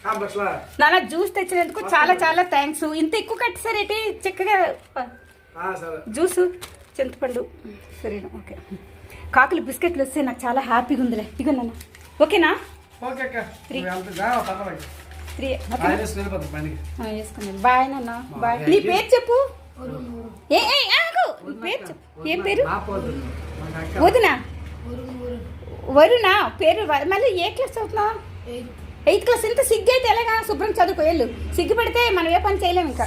నాన్న జ్యూస్ తెచ్చినందుకు చాలా చాలా థ్యాంక్స్. ఇంత ఎక్కువ కట్టేసారేంటి చక్కగా జ్యూసు చింతపండు సరేనా? ఓకే. కాకులు బిస్కెట్లు వస్తే నాకు చాలా హ్యాపీగా ఉందిలే. ఇగో నాన్న ఓకేనా? వేసుకున్నాను. బాయ్ నాన్న బాయ్. నీ పేరు చెప్పు. ఏ ఆగు, నీ పేరు చెప్పు. ఏం పేరు? వదినా వరుణా పేరు. మళ్ళీ ఏ క్లాస్ చదువుతున్నావు? 8th class. ఇంత సిగ్గు అయితే ఎలాగా? శుభ్రం చదువుకో వెళ్ళు. సిగ్గు పెడితే మనం ఏ పని చేయలేము ఇంకా.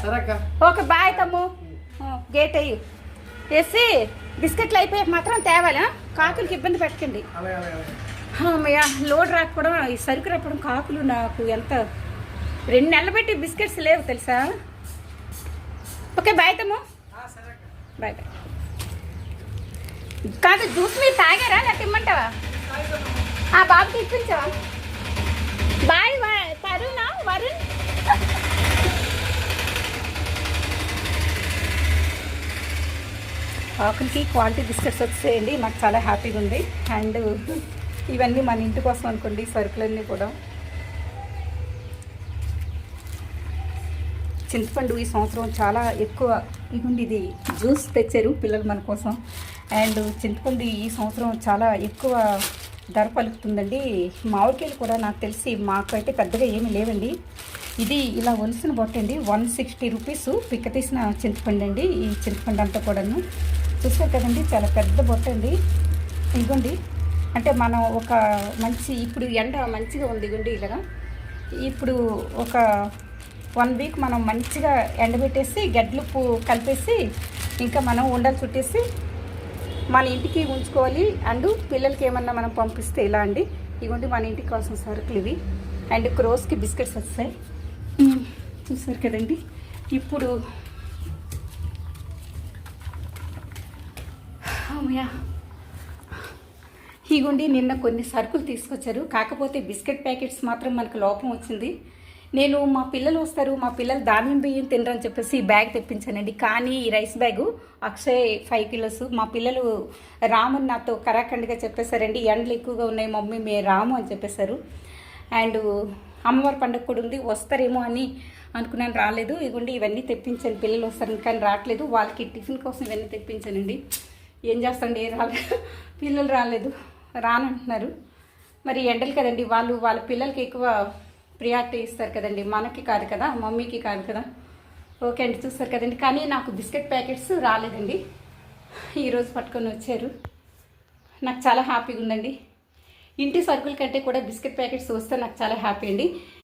ఓకే బాయ్ తమ్ము. గేట్ అయ్యి వేసి బిస్కెట్లు అయిపోయాక మాత్రం తేవాలి. కాకులకి ఇబ్బంది పెట్టకండి. లోడ్ రాకపోవడం, ఈ సరుకు రాకపోవడం కాకులు నాకు ఎంత 2 నెలలు పెట్టి బిస్కెట్స్ లేవు తెలుసా. ఓకే బాయ్ తమ్ము. Bye bye. కాదు జ్యూస్ మీరు తాగారా నాకు ఇమ్మంటావా? బాబుకి ఇప్పించావా? బాయ్ తరుణా వరుణ్. కాకులకి క్వాలిటీ బిస్కెట్స్ వచ్చేయండి. నాకు చాలా హ్యాపీగా ఉంది. అండ్ ఇవన్నీ మన ఇంటి కోసం అనుకోండి సరుకులన్నీ కూడా. చింతపండు ఈ సంవత్సరం చాలా ఎక్కువ. ఇదిగోండి ఇది జ్యూస్ తెచ్చారు పిల్లలు మన కోసం. అండ్ చింతపండు ఈ సంవత్సరం చాలా ఎక్కువ ధర పలుకుతుందండి. మామిడికాయలు కూడా నాకు తెలిసి మాకైతే పెద్దగా ఏమీ లేవండి. ఇది ఇలా ఒలిసిన బొట్టండి 160 రూపీస్ పిక్క తీసిన చింతపండు అండి. ఈ చింతపండు అంతా కూడాను చూసారు కదండి, చాలా పెద్ద బొట్ట అండి. ఇదిగోండి అంటే మనం ఒక మంచి ఇప్పుడు ఎండ మంచిగా ఉంది. ఇదిగోండి ఇలాగా ఇప్పుడు ఒక 1 వీక్ మనం మంచిగా ఎండబెట్టేసి గడ్డలుప్పు కలిపేసి ఇంకా మనం ఉండలు చుట్టేసి మన ఇంటికి ఉంచుకోవాలి. అండ్ పిల్లలకి ఏమన్నా మనం పంపిస్తే ఇలా అండి. ఇవ్వండి మన ఇంటికి కావాల్సిన సరుకులు ఇవి. అండ్ క్రోస్కి బిస్కెట్స్ వస్తాయి చూసారు కదండి. ఇప్పుడు ఇగోండి నిన్న కొన్ని సరుకులు తీసుకొచ్చారు. కాకపోతే బిస్కెట్ ప్యాకెట్స్ మాత్రం మనకు లోపం వచ్చింది. నేను మా పిల్లలు వస్తారు, మా పిల్లలు ధాన్యం బియ్యం తినరని చెప్పేసి ఈ బ్యాగ్ తెప్పించానండి. కానీ ఈ రైస్ బ్యాగు అక్షయ్ 5 కిలోస్. మా పిల్లలు రామని నాతో కరాఖండిగా చెప్పేశారండి, ఎండలు ఎక్కువగా ఉన్నాయి మమ్మీ మే రాము అని చెప్పేశారు. అండ్ అమ్మవారి పండుగ కూడా ఉంది, వస్తారేమో అని అనుకున్నాను, రాలేదు. ఇదిగోండి ఇవన్నీ తెప్పించాను. పిల్లలు వస్తారు కానీ రావట్లేదు. వాళ్ళకి టిఫిన్ కోసం ఇవన్నీ తెప్పించానండి. ఏం చేస్తాండి రాలేదు, పిల్లలు రాలేదు, రానంటున్నారు. మరి ఎండలు కదండి, వాళ్ళ పిల్లలకి ఎక్కువ ప్రియారిటీ ఇస్తారు కదండి, మనకి కాదు కదా, మమ్మీకి కాదు కదా. ఓకే అండి చూస్తారు కదండి. కానీ నాకు బిస్కెట్ ప్యాకెట్స్ రాలేదండి, ఈరోజు పట్టుకొని వచ్చారు. నాకు చాలా హ్యాపీగా ఉందండి. ఇంటి సరుకుల కంటే కూడా బిస్కెట్ ప్యాకెట్స్ వస్తే నాకు చాలా హ్యాపీ అండి.